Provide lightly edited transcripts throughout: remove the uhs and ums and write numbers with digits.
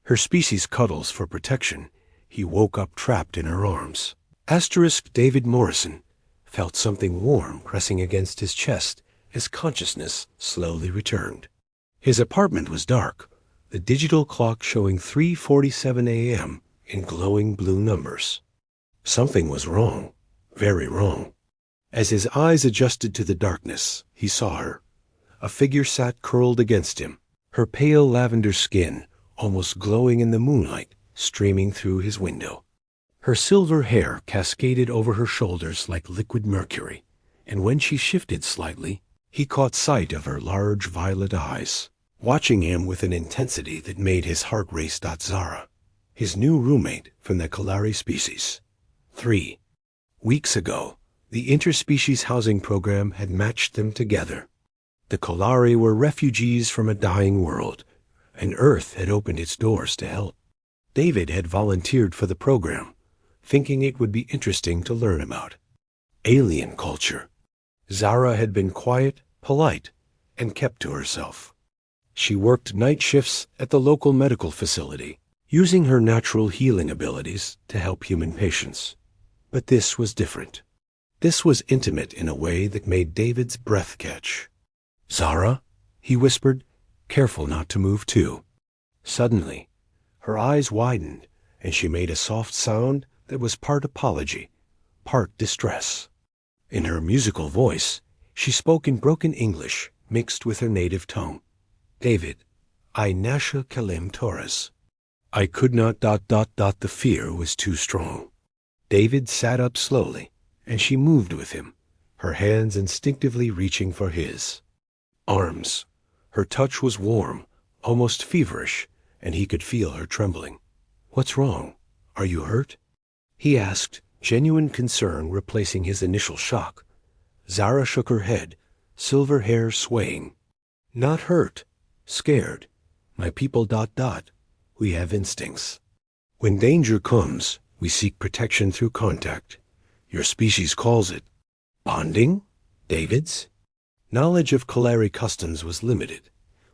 Her species cuddles for protection. He woke up trapped in her arms. David Morrison felt something warm pressing against his chest as consciousness slowly returned. His apartment was dark, the digital clock showing 3:47 a.m. in glowing blue numbers. Something was wrong, very wrong. As his eyes adjusted to the darkness, he saw her. A figure sat curled against him, her pale lavender skin almost glowing in the moonlight streaming through his window. Her silver hair cascaded over her shoulders like liquid mercury, and when she shifted slightly, he caught sight of her large violet eyes, watching him with an intensity that made his heart race. Zara, his new roommate from the Kalari species. 3 weeks ago, the interspecies housing program had matched them together. The Kalari were refugees from a dying world, and Earth had opened its doors to help. David had volunteered for the program, thinking it would be interesting to learn about. Alien culture. Zara had been quiet, polite, and kept to herself. She worked night shifts at the local medical facility, using her natural healing abilities to help human patients. But this was different. This was intimate in a way that made David's breath catch. "Zara?" he whispered, careful not to move too. Suddenly, her eyes widened, and she made a soft sound that was part apology, part distress. In her musical voice, she spoke in broken English mixed with her native tongue. "David, I Nasha Kalim Torres." I could not. The fear was too strong. David sat up slowly, and she moved with him, her hands instinctively reaching for his arms. Her touch was warm, almost feverish, and he could feel her trembling. "What's wrong? Are you hurt?" he asked, genuine concern replacing his initial shock. Zara shook her head, silver hair swaying. "Not hurt. Scared. My people. We have instincts. When danger comes, we seek protection through contact. Your species calls it bonding." David's knowledge of Kalari customs was limited,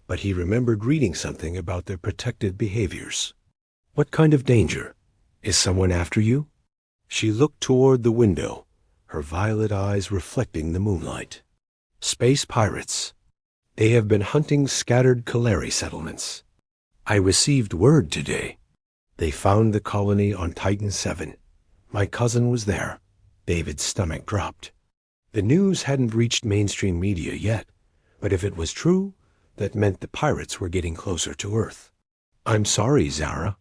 but he remembered reading something about their protective behaviors. "What kind of danger? Is someone after you?" She looked toward the window, her violet eyes reflecting the moonlight. "Space pirates. They have been hunting scattered Kalari settlements. I received word today. They found the colony on Titan 7. My cousin was there." David's stomach dropped. The news hadn't reached mainstream media yet, but if it was true, that meant the pirates were getting closer to Earth. "I'm sorry, Zara.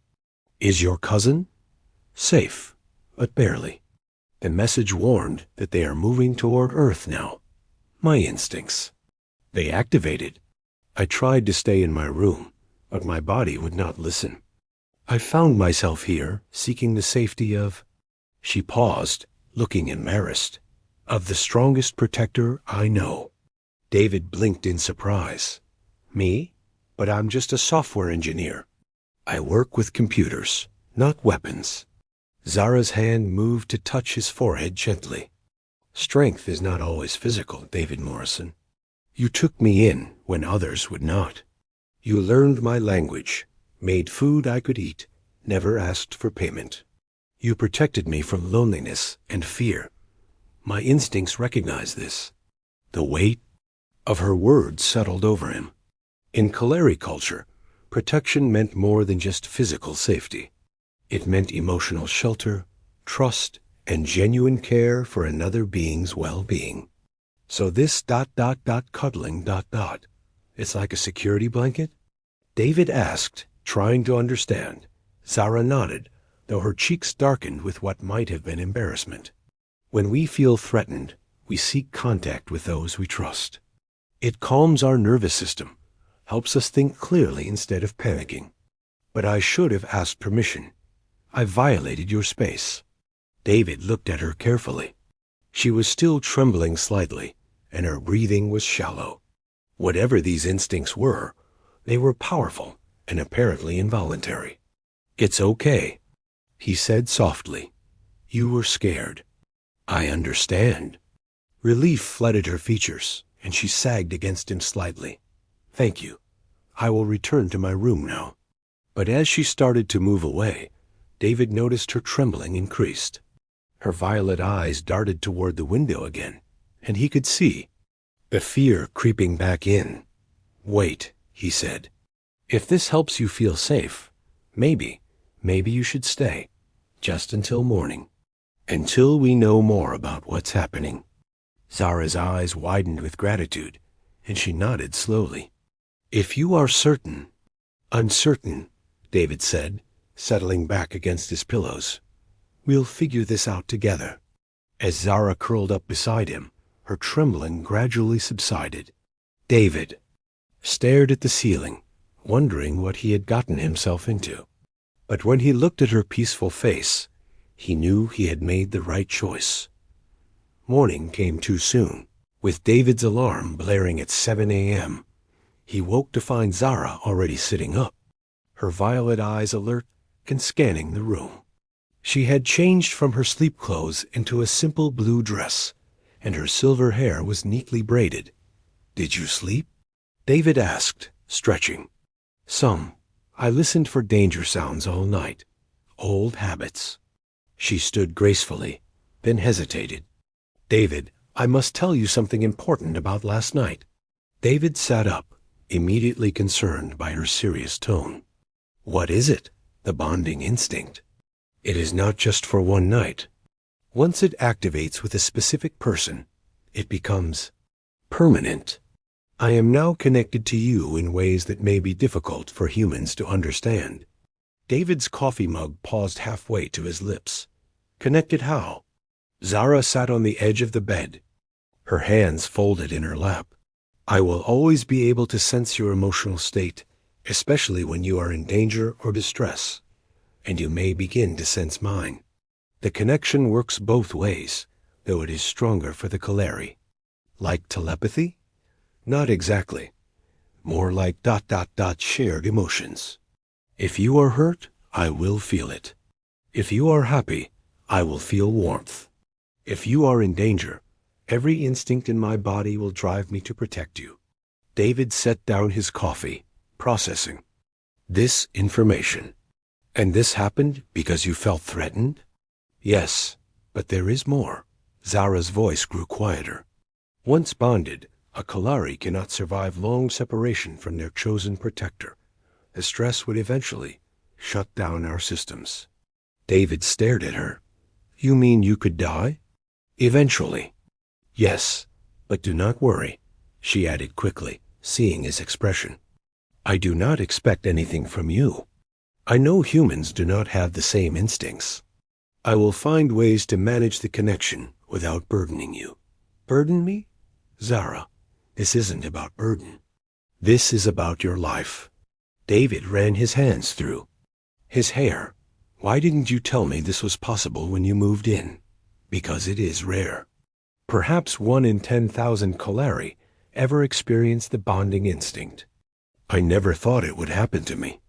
Is your cousin?" "Safe, but barely. The message warned that they are moving toward Earth now." My instincts. They activated. I tried to stay in my room, but my body would not listen. I found myself here, seeking the safety of... She paused, looking embarrassed. "Of the strongest protector I know." David blinked in surprise. "Me? But I'm just a software engineer. I work with computers, not weapons." Zara's hand moved to touch his forehead gently. "Strength is not always physical, David Morrison. You took me in when others would not. You learned my language, made food I could eat, never asked for payment. You protected me from loneliness and fear. My instincts recognize this." The weight of her words settled over him. In Kalari culture, protection meant more than just physical safety. It meant emotional shelter, trust, and genuine care for another being's well-being. So this cuddling. It's like a security blanket? David asked, trying to understand. Zara nodded, though her cheeks darkened with what might have been embarrassment. When we feel threatened, we seek contact with those we trust. It calms our nervous system, helps us think clearly instead of panicking. But I should have asked permission. I violated your space. David looked at her carefully. She was still trembling slightly, and her breathing was shallow. Whatever these instincts were, they were powerful and apparently involuntary. "It's okay," he said softly. "You were scared. I understand." Relief flooded her features, and she sagged against him slightly. "Thank you. I will return to my room now." But as she started to move away, David noticed her trembling increased. Her violet eyes darted toward the window again, and he could see the fear creeping back in. "Wait," he said. "If this helps you feel safe, maybe you should stay, just until morning, until we know more about what's happening." Zara's eyes widened with gratitude, and she nodded slowly. "If you are certain—" "Uncertain," David said, settling back against his pillows. "We'll figure this out together." As Zara curled up beside him, her trembling gradually subsided. David stared at the ceiling, wondering what he had gotten himself into. But when he looked at her peaceful face, he knew he had made the right choice. Morning came too soon. With David's alarm blaring at 7 a.m., he woke to find Zara already sitting up, her violet eyes alert and scanning the room. She had changed from her sleep clothes into a simple blue dress, and her silver hair was neatly braided. "Did you sleep?" David asked, stretching. "Some. I listened for danger sounds all night. Old habits." She stood gracefully, then hesitated. "David, I must tell you something important about last night." David sat up, immediately concerned by her serious tone. "What is it?" "The bonding instinct. It is not just for one night. Once it activates with a specific person, it becomes permanent. I am now connected to you in ways that may be difficult for humans to understand." David's coffee mug paused halfway to his lips. "Connected how?" Zara sat on the edge of the bed, her hands folded in her lap. "I will always be able to sense your emotional state, especially when you are in danger or distress, and you may begin to sense mine. The connection works both ways, though it is stronger for the Kalari." "Like telepathy?" "Not exactly. More like ... shared emotions. If you are hurt, I will feel it. If you are happy, I will feel warmth. If you are in danger, every instinct in my body will drive me to protect you." David set down his coffee, processing this information. "And this happened because you felt threatened?" "Yes, but there is more." Zara's voice grew quieter. "Once bonded, a Kalari cannot survive long separation from their chosen protector. The stress would eventually shut down our systems." David stared at her. "You mean you could die?" "Eventually." "Yes, but do not worry," she added quickly, seeing his expression. "I do not expect anything from you. I know humans do not have the same instincts. I will find ways to manage the connection without burdening you." "Burden me?" "Zara, this isn't about burden. This is about your life." David ran his hands through his hair. "Why didn't you tell me this was possible when you moved in?" "Because it is rare. Perhaps 1 in 10,000 Kalari ever experience the bonding instinct. I never thought it would happen to me.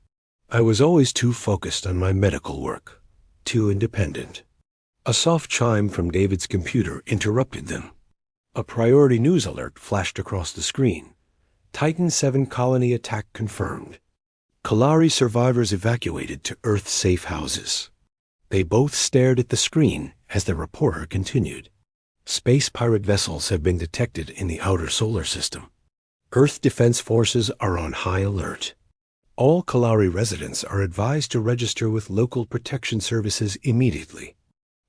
I was always too focused on my medical work, too independent." A soft chime from David's computer interrupted them. A priority news alert flashed across the screen. Titan 7 colony attack confirmed. Kalari survivors evacuated to Earth-safe houses. They both stared at the screen as the reporter continued. "Space pirate vessels have been detected in the outer solar system. Earth Defense Forces are on high alert. All Kalari residents are advised to register with local protection services immediately."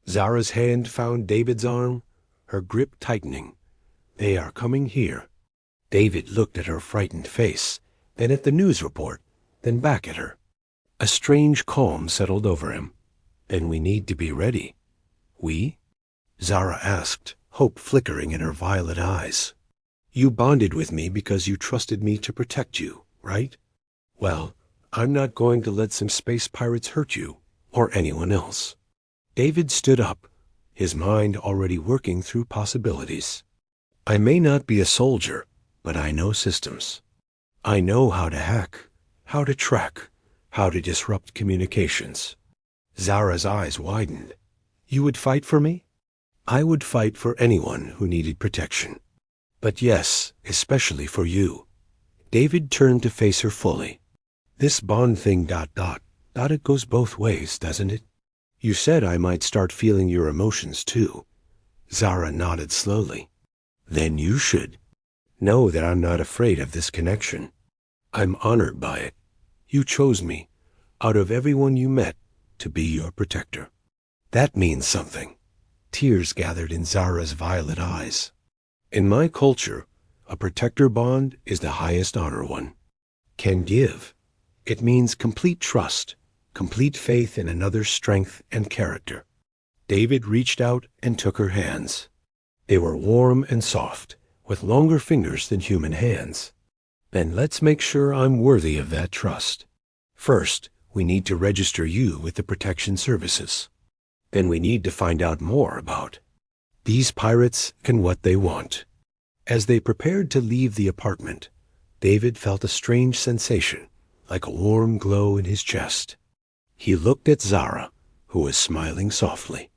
Zara's hand found David's arm, her grip tightening. "They are coming here." David looked at her frightened face, then at the news report, then back at her. A strange calm settled over him. "Then we need to be ready." "We?" Zara asked, hope flickering in her violet eyes. "You bonded with me because you trusted me to protect you, right? Well, I'm not going to let some space pirates hurt you, or anyone else." David stood up, his mind already working through possibilities. "I may not be a soldier, but I know systems. I know how to hack, how to track, how to disrupt communications." Zara's eyes widened. "You would fight for me?" "I would fight for anyone who needed protection. But yes, especially for you." David turned to face her fully. This bond thing ... It goes both ways, doesn't it? You said I might start feeling your emotions too. Zara nodded slowly. Then you should. Know that I'm not afraid of this connection. I'm honored by it. You chose me, out of everyone you met, to be your protector. That means something. Tears gathered in Zara's violet eyes. In my culture, a protector bond is the highest honor one can give. It means complete trust, complete faith in another's strength and character. David reached out and took her hands. They were warm and soft, with longer fingers than human hands. Then let's make sure I'm worthy of that trust. First, we need to register you with the protection services. Then we need to find out more about these pirates and what they want. As they prepared to leave the apartment, David felt a strange sensation, like a warm glow in his chest. He looked at Zara, who was smiling softly.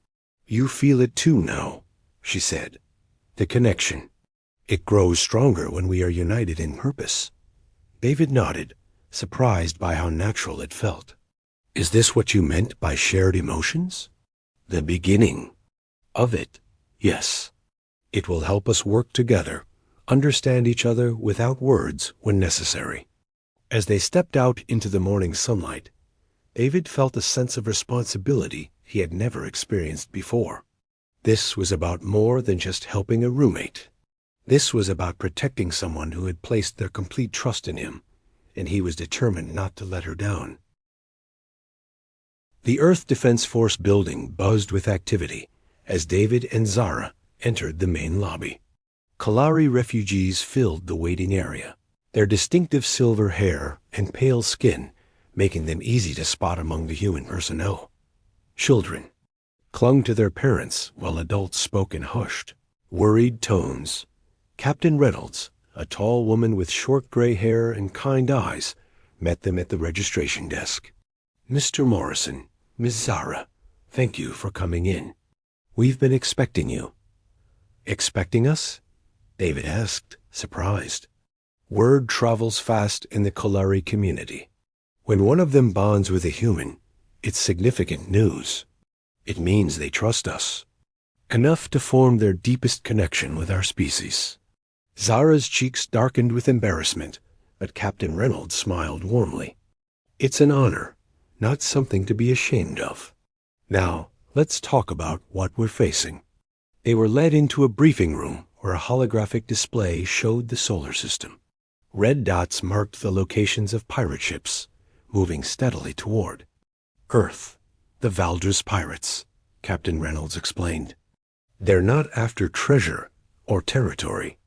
You feel it too now, she said. The connection. It grows stronger when we are united in purpose. David nodded, surprised by how natural it felt. Is this what you meant by shared emotions? The beginning of it, yes. It will help us work together, understand each other without words when necessary. As they stepped out into the morning sunlight, David felt a sense of responsibility he had never experienced before. This was about more than just helping a roommate. This was about protecting someone who had placed their complete trust in him, and he was determined not to let her down. The Earth Defense Force building buzzed with activity as David and Zara entered the main lobby. Kalari refugees filled the waiting area, their distinctive silver hair and pale skin making them easy to spot among the human personnel. Children clung to their parents while adults spoke in hushed, worried tones. Captain Reynolds, a tall woman with short gray hair and kind eyes, met them at the registration desk. Mr. Morrison, Miss Zara, thank you for coming in. We've been expecting you. Expecting us? David asked, surprised. Word travels fast in the Kalari community. When one of them bonds with a human, it's significant news. It means they trust us. Enough to form their deepest connection with our species. Zara's cheeks darkened with embarrassment, but Captain Reynolds smiled warmly. It's an honor, not something to be ashamed of. Now, let's talk about what we're facing. They were led into a briefing room where a holographic display showed the solar system. Red dots marked the locations of pirate ships, moving steadily toward Earth. The Valdres pirates, Captain Reynolds explained. They're not after treasure or territory.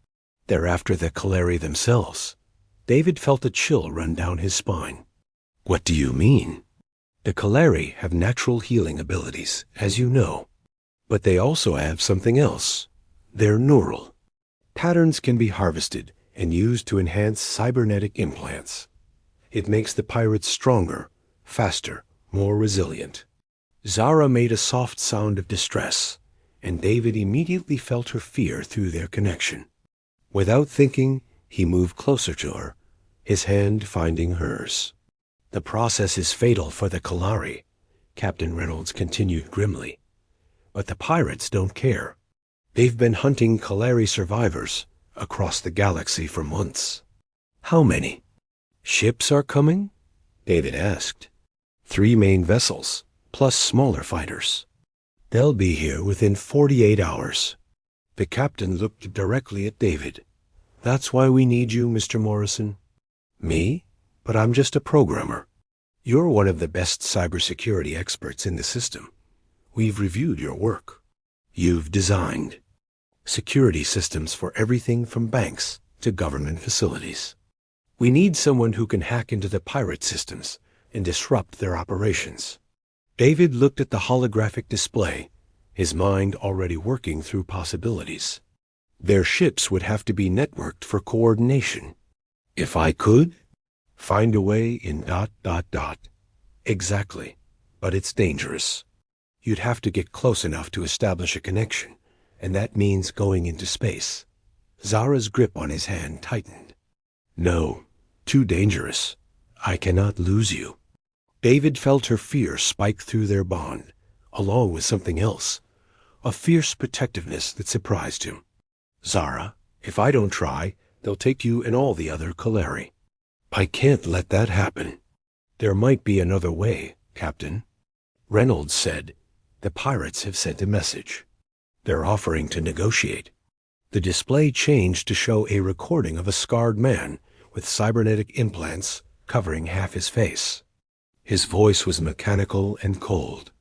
They're after the Kalari themselves. David felt a chill run down his spine. What do you mean? The Kalari have natural healing abilities, as you know. But they also have something else. They're neural. Patterns can be harvested and used to enhance cybernetic implants. It makes the pirates stronger, faster, more resilient. Zara made a soft sound of distress, and David immediately felt her fear through their connection. Without thinking, he moved closer to her, his hand finding hers. The process is fatal for the Kalari, Captain Reynolds continued grimly. But the pirates don't care. They've been hunting Kalari survivors across the galaxy for months. How many? Ships are coming? David asked. 3 main vessels, plus smaller fighters. They'll be here within 48 hours. The captain looked directly at David. That's why we need you, Mr. Morrison. Me? But I'm just a programmer. You're one of the best cybersecurity experts in the system. We've reviewed your work. You've designed security systems for everything from banks to government facilities. We need someone who can hack into the pirate systems and disrupt their operations. David looked at the holographic display, his mind already working through possibilities. Their ships would have to be networked for coordination. If I could find a way in ... Exactly, but it's dangerous. You'd have to get close enough to establish a connection, and that means going into space. Zara's grip on his hand tightened. No, too dangerous. I cannot lose you. David felt her fear spike through their bond, along with something else, a fierce protectiveness that surprised him. Zara, if I don't try, they'll take you and all the other Kaleri. I can't let that happen. There might be another way, Captain. Reynolds said, the pirates have sent a message. They're offering to negotiate. The display changed to show a recording of a scarred man with cybernetic implants covering half his face. His voice was mechanical and cold.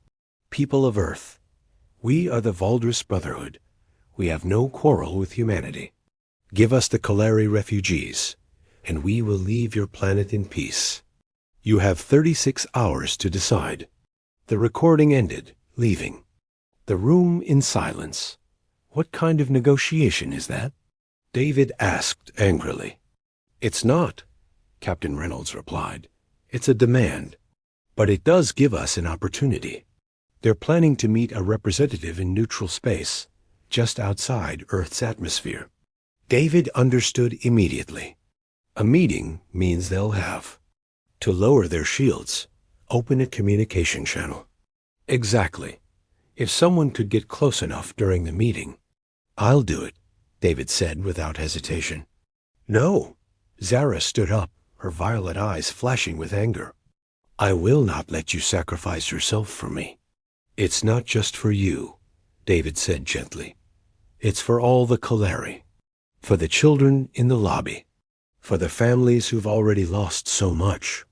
People of Earth, we are the Valdris Brotherhood. We have no quarrel with humanity. Give us the Kaleri refugees, and we will leave your planet in peace. You have 36 hours to decide. The recording ended, leaving the room in silence. What kind of negotiation is that? David asked angrily. It's not, Captain Reynolds replied. It's a demand. But it does give us an opportunity. They're planning to meet a representative in neutral space, just outside Earth's atmosphere. David understood immediately. A meeting means they'll have to lower their shields, open a communication channel. Exactly. If someone could get close enough during the meeting. I'll do it, David said without hesitation. No. Zara stood up, her violet eyes flashing with anger. I will not let you sacrifice yourself for me. It's not just for you, David said gently. It's for all the Kaleri. For the children in the lobby. For the families who've already lost so much.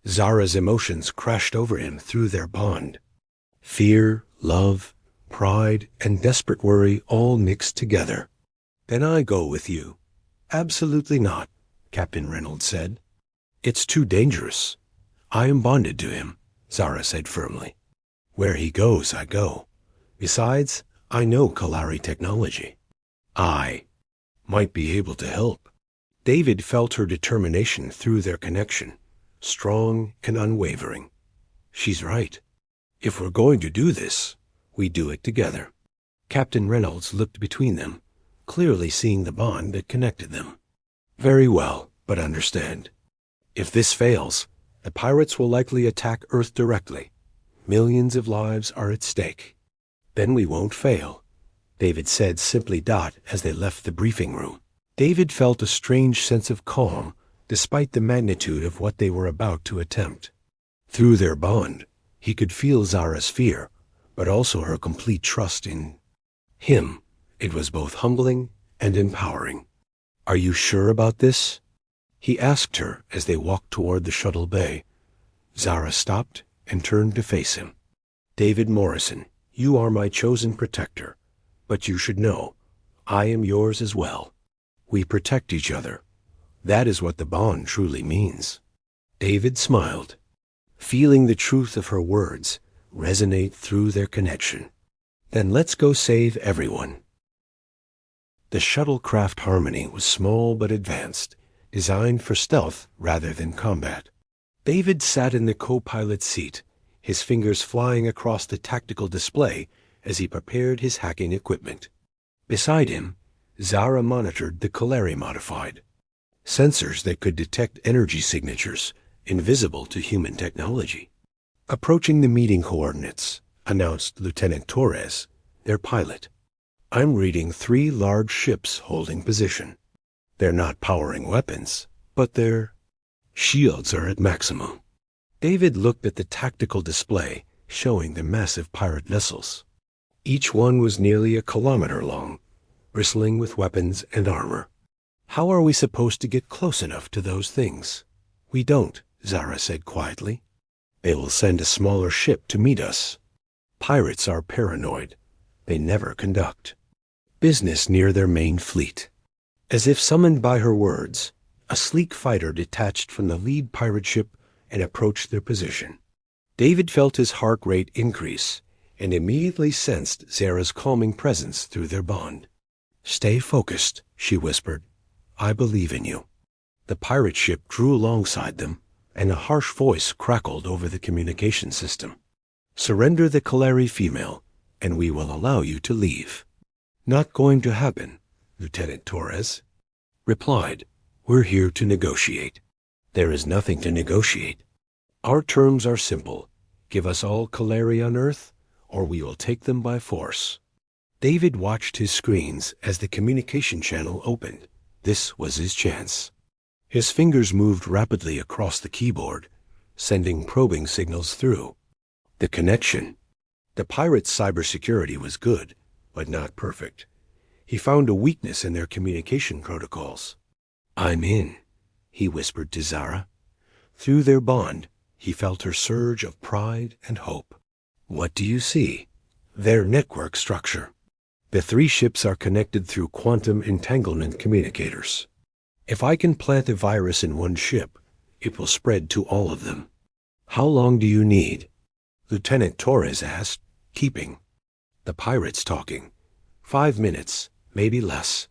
Zara's emotions crashed over him through their bond. Fear, love, pride, and desperate worry all mixed together. Then I go with you. Absolutely not, Captain Reynolds said. It's too dangerous. I am bonded to him, Zara said firmly. Where he goes, I go. Besides, I know Kaleri technology. I might be able to help. David felt her determination through their connection, strong and unwavering. She's right. If we're going to do this, we do it together. Captain Reynolds looked between them, clearly seeing the bond that connected them. Very well, but understand. If this fails, the pirates will likely attack Earth directly. Millions of lives are at stake. Then we won't fail, David said simply as they left the briefing room. David felt a strange sense of calm despite the magnitude of what they were about to attempt. Through their bond, he could feel Zara's fear, but also her complete trust in him. It was both humbling and empowering. Are you sure about this? He asked her as they walked toward the shuttle bay. Zara stopped and turned to face him. David Morrison, you are my chosen protector, but you should know, I am yours as well. We protect each other. That is what the bond truly means. David smiled, feeling the truth of her words resonate through their connection. Then let's go save everyone. The shuttlecraft Harmony was small but advanced, designed for stealth rather than combat. David sat in the co-pilot seat, his fingers flying across the tactical display as he prepared his hacking equipment. Beside him, Zara monitored the Kaleri Modified, sensors that could detect energy signatures invisible to human technology. Approaching the meeting coordinates, announced Lieutenant Torres, their pilot. I'm reading 3 large ships holding position. They're not powering weapons, but their shields are at maximum. David looked at the tactical display showing the massive pirate vessels. Each one was nearly a kilometer long, bristling with weapons and armor. How are we supposed to get close enough to those things? We don't, Zara said quietly. They will send a smaller ship to meet us. Pirates are paranoid. They never conduct business near their main fleet. As if summoned by her words, a sleek fighter detached from the lead pirate ship and approached their position. David felt his heart rate increase and immediately sensed Zara's calming presence through their bond. Stay focused, she whispered. I believe in you. The pirate ship drew alongside them, and a harsh voice crackled over the communication system. Surrender the Kaleri female, and we will allow you to leave. Not going to happen, Lieutenant Torres replied. We're here to negotiate. There is nothing to negotiate. Our terms are simple. Give us all Calari on Earth, or we will take them by force. David watched his screens as the communication channel opened. This was his chance. His fingers moved rapidly across the keyboard, sending probing signals through. The connection. The pirates' cybersecurity was good, but not perfect. He found a weakness in their communication protocols. "I'm in," he whispered to Zara. Through their bond, he felt her surge of pride and hope. "What do you see?" "Their network structure. The 3 ships are connected through quantum entanglement communicators. If I can plant a virus in one ship, it will spread to all of them." "How long do you need?" Lieutenant Torres asked, keeping the pirates talking. 5 minutes, maybe less.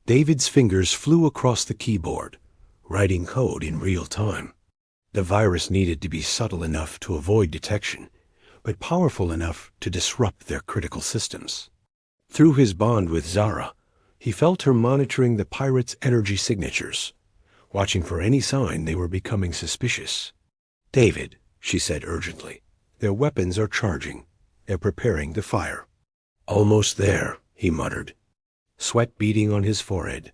David's fingers flew across the keyboard, writing code in real time. The virus needed to be subtle enough to avoid detection, but powerful enough to disrupt their critical systems. Through his bond with Zara, he felt her monitoring the pirates' energy signatures, watching for any sign they were becoming suspicious. "David," she said urgently, "their weapons are charging. They're preparing to fire." "Almost there," he muttered, sweat beading on his forehead.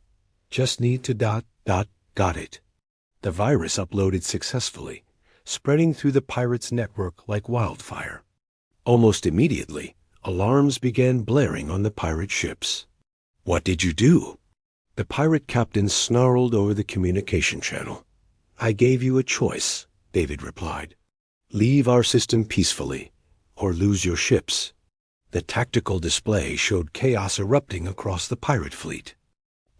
"Just need to ... got it." The virus uploaded successfully, spreading through the pirates' network like wildfire. Almost immediately, alarms began blaring on the pirate ships. "What did you do?" The pirate captain snarled over the communication channel. "I gave you a choice," David replied. "Leave our system peacefully, or lose your ships." The tactical display showed chaos erupting across the pirate fleet.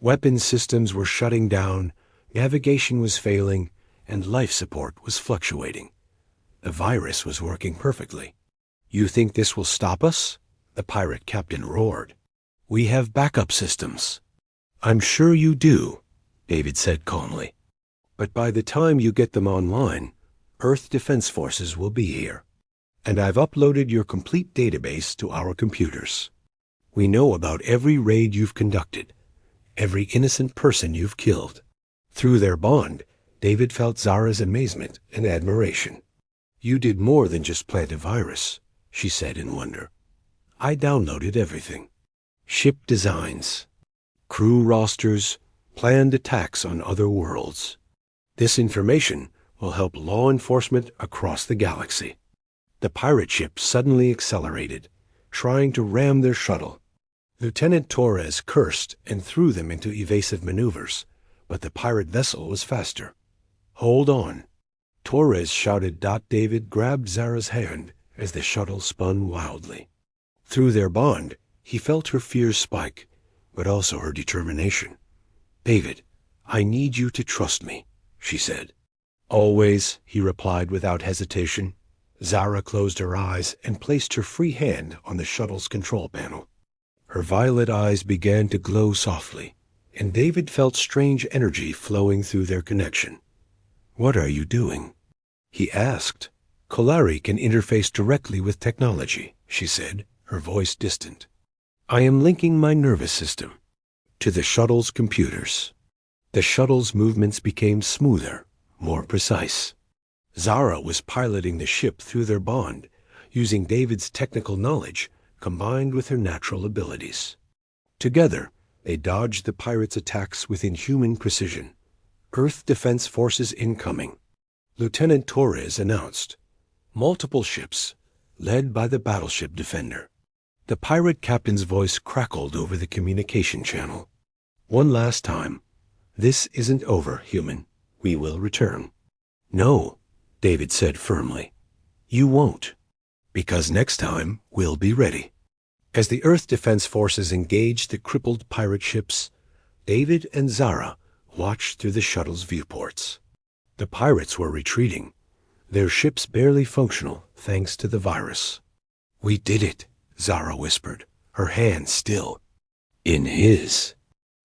Weapons systems were shutting down, navigation was failing, and life support was fluctuating. The virus was working perfectly. "You think this will stop us?" the pirate captain roared. "We have backup systems." "I'm sure you do," David said calmly. "But by the time you get them online, Earth Defense Forces will be here. And I've uploaded your complete database to our computers. We know about every raid you've conducted, every innocent person you've killed." Through their bond, David felt Zara's amazement and admiration. "You did more than just plant a virus," she said in wonder. "I downloaded everything. Ship designs, crew rosters, planned attacks on other worlds. This information will help law enforcement across the galaxy." The pirate ship suddenly accelerated, trying to ram their shuttle. Lieutenant Torres cursed and threw them into evasive maneuvers, but the pirate vessel was faster. "Hold on." Torres shouted. David grabbed Zara's hand as the shuttle spun wildly. Through their bond, he felt her fears spike, but also her determination. "David, I need you to trust me," she said. "Always," he replied without hesitation. Zara closed her eyes and placed her free hand on the shuttle's control panel. Her violet eyes began to glow softly, and David felt strange energy flowing through their connection. "What are you doing?" he asked. "Calari can interface directly with technology," she said, her voice distant. "I am linking my nervous system to the shuttle's computers." The shuttle's movements became smoother, more precise. Zara was piloting the ship through their bond, using David's technical knowledge combined with her natural abilities. Together, they dodged the pirates' attacks with inhuman precision. "Earth Defense Forces incoming," Lieutenant Torres announced. Multiple ships, led by the battleship Defender. The pirate captain's voice crackled over the communication channel. "One last time. This isn't over, human. We will return." "No," David said firmly. "You won't. Because next time we'll be ready." As the Earth Defense Forces engaged the crippled pirate ships, David and Zara watched through the shuttle's viewports. The pirates were retreating, their ships barely functional thanks to the virus. "We did it," Zara whispered, her hand still. In his.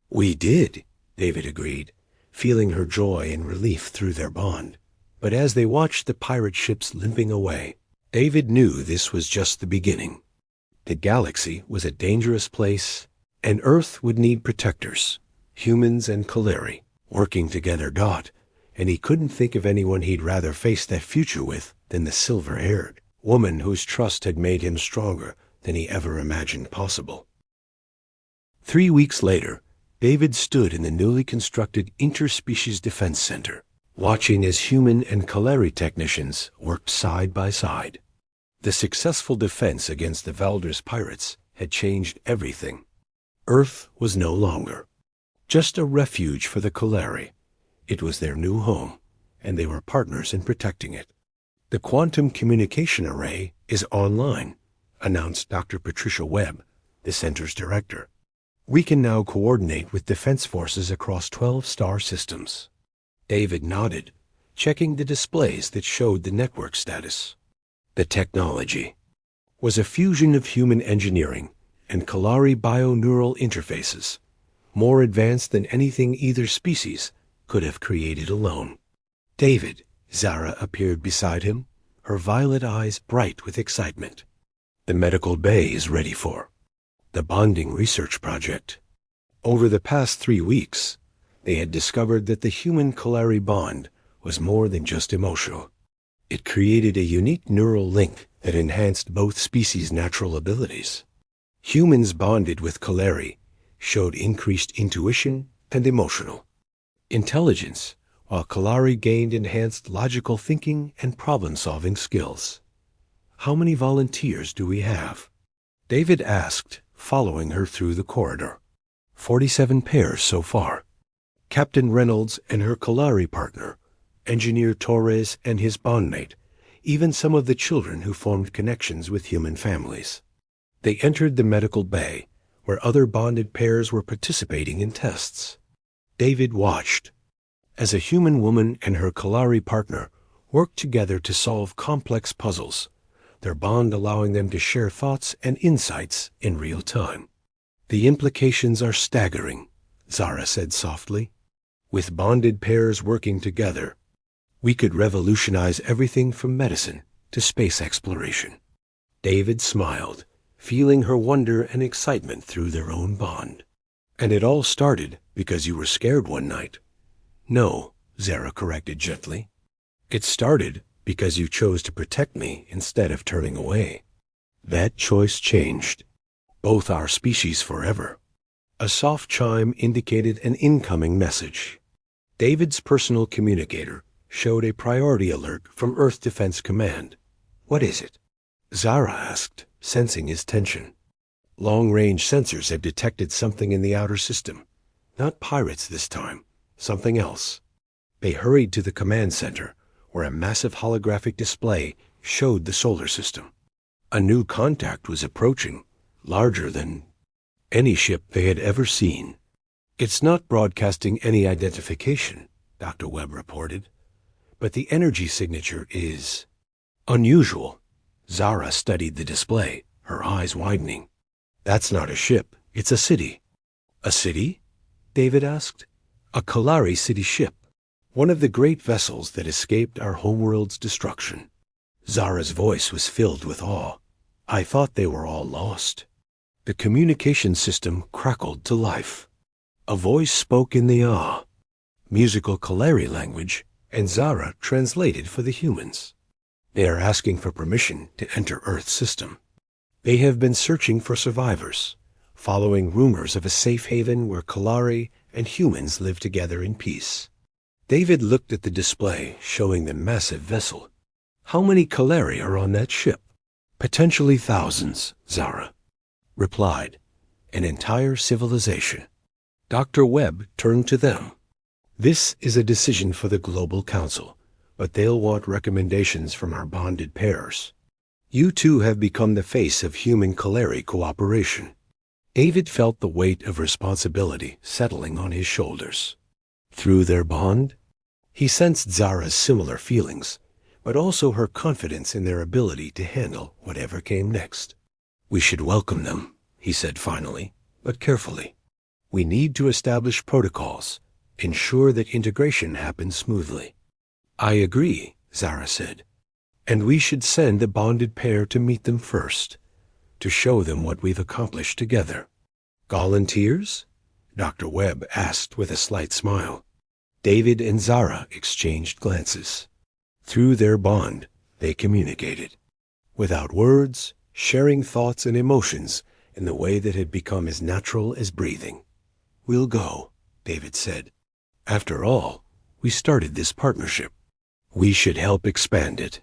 "We did," David agreed, feeling her joy and relief through their bond. But as they watched the pirate ships limping away, David knew this was just the beginning. The galaxy was a dangerous place, and Earth would need protectors, humans and Calari, working together. and he couldn't think of anyone he'd rather face that future with than the silver-haired woman whose trust had made him stronger than he ever imagined possible. 3 weeks later, David stood in the newly constructed Interspecies Defense Center, watching as human and Kaleri technicians worked side by side. The successful defense against the Valders pirates had changed everything. Earth was no longer just a refuge for the Kaleri. It was their new home, and they were partners in protecting it. The quantum communication array is online, announced Dr. Patricia Webb, the center's director. We can now coordinate with defense forces across 12 star systems. David nodded, checking the displays that showed the network status. The technology was a fusion of human engineering and Kalari bioneural interfaces, more advanced than anything either species could have created alone. David, Zara appeared beside him, her violet eyes bright with excitement. The medical bay is ready for the bonding research project. Over the past 3 weeks, they had discovered that the human-Kalari bond was more than just emotional. It created a unique neural link that enhanced both species' natural abilities. Humans bonded with Kalari showed increased intuition and emotional intelligence, while Kalari gained enhanced logical thinking and problem-solving skills. How many volunteers do we have? David asked, following her through the corridor. 47 pairs so far. Captain Reynolds and her Kalari partner, Engineer Torres and his bondmate, even some of the children who formed connections with human families. They entered the medical bay, where other bonded pairs were participating in tests. David watched as a human woman and her Kalari partner worked together to solve complex puzzles, their bond allowing them to share thoughts and insights in real time. The implications are staggering, Zara said softly. With bonded pairs working together, we could revolutionize everything from medicine to space exploration. David smiled, feeling her wonder and excitement through their own bond. And it all started because you were scared one night. No, Zara corrected gently. It started because you chose to protect me instead of turning away. That choice changed both our species forever. A soft chime indicated an incoming message. David's personal communicator showed a priority alert from Earth Defense Command. What is it? Zara asked, sensing his tension. Long-range sensors have detected something in the outer system. Not pirates this time, something else. They hurried to the command center, where a massive holographic display showed the solar system. A new contact was approaching, larger than any ship they had ever seen. It's not broadcasting any identification, Dr. Webb reported, but the energy signature is unusual. Zara studied the display, her eyes widening. That's not a ship, it's a city. A city? David asked. A Kalari city ship, one of the great vessels that escaped our homeworld's destruction. Zara's voice was filled with awe. I thought they were all lost. The communication system crackled to life. A voice spoke in the musical Kalari language, and Zara translated for the humans. They are asking for permission to enter Earth's system. They have been searching for survivors, following rumors of a safe haven where Kalari and humans live together in peace. David looked at the display showing the massive vessel. How many Kalari are on that ship? Potentially thousands, Zara replied. An entire civilization. Dr. Webb turned to them. This is a decision for the Global Council, but they'll want recommendations from our bonded pairs. You two have become the face of human-Kalari cooperation. David felt the weight of responsibility settling on his shoulders. Through their bond, he sensed Zara's similar feelings, but also her confidence in their ability to handle whatever came next. We should welcome them, he said finally, but carefully. We need to establish protocols, ensure that integration happens smoothly. I agree, Zara said. And we should send a bonded pair to meet them first, to show them what we've accomplished together. Volunteers? Dr. Webb asked with a slight smile. David and Zara exchanged glances. Through their bond, they communicated. Without words, sharing thoughts and emotions in the way that had become as natural as breathing. "We'll go," David said. "After all, we started this partnership. We should help expand it."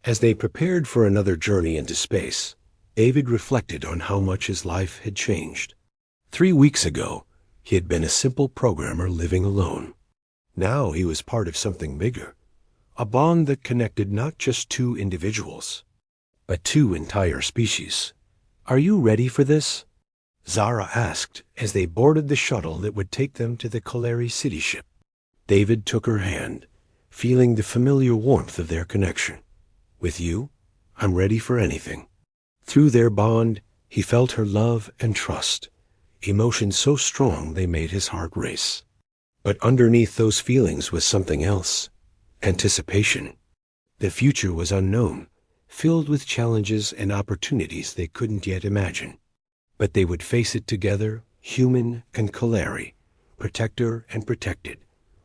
As they prepared for another journey into space, David reflected on how much his life had changed. 3 weeks ago, he had been a simple programmer living alone. Now he was part of something bigger, a bond that connected not just two individuals, but two entire species. "Are you ready for this?" Zara asked as they boarded the shuttle that would take them to the Kaleri city ship. David took her hand, feeling the familiar warmth of their connection. "With you, I'm ready for anything." Through their bond, he felt her love and trust, emotions so strong they made his heart race. But underneath those feelings was something else, anticipation. The future was unknown, filled with challenges and opportunities they couldn't yet imagine. But they would face it together, human and Kaleri, protector and protected,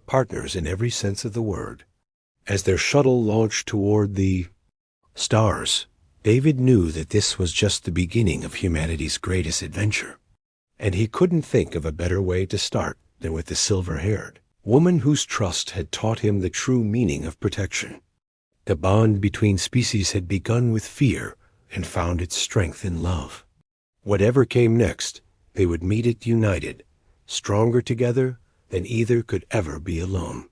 partners in every sense of the word. As their shuttle launched toward the stars, David knew that this was just the beginning of humanity's greatest adventure. And he couldn't think of a better way to start than with the silver-haired woman whose trust had taught him the true meaning of protection. The bond between species had begun with fear and found its strength in love. Whatever came next, they would meet it united, stronger together than either could ever be alone.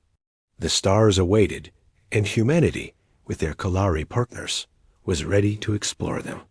The stars awaited, and humanity, with their Kalari partners, was ready to explore them.